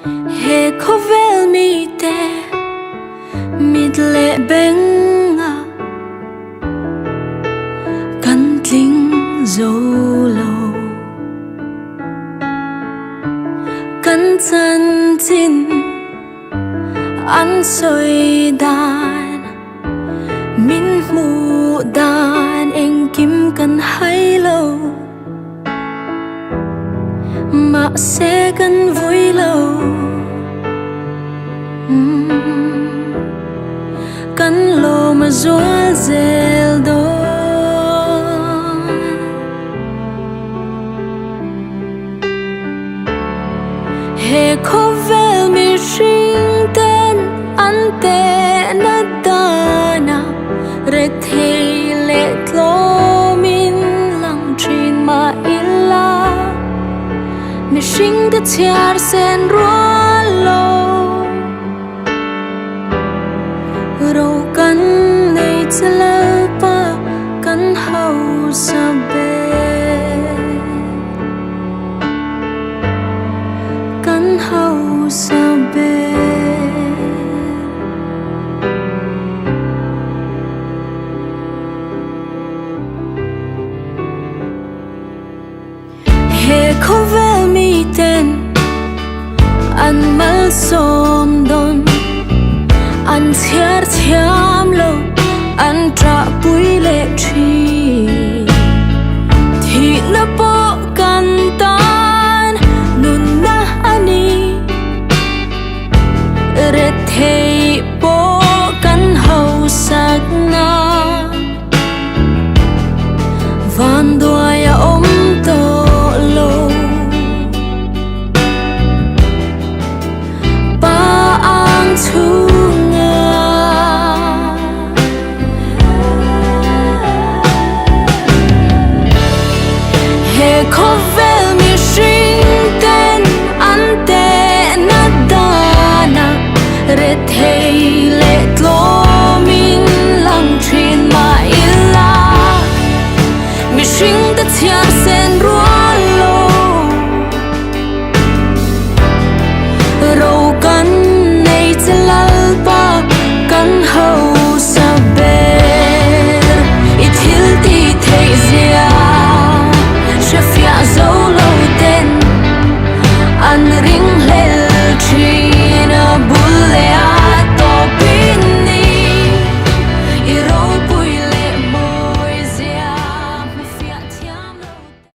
he khovel mi te mit le benga kan tling zo lo kan chan chin an soi dan min mu dan eng kim kan hai lo mà sẽ gần vui lâu căn lô mà gió dèl đó hè khó vel mi sinh tên ăn tệ na đana re thề lệ lo min lăng trên mà illa mi sinh đã chiar sen roa lo ro kan nei chala pa kan hau sa be kan hau sa be he khovel mi ten an mal som don an thiar thiam lo an tra pui le thi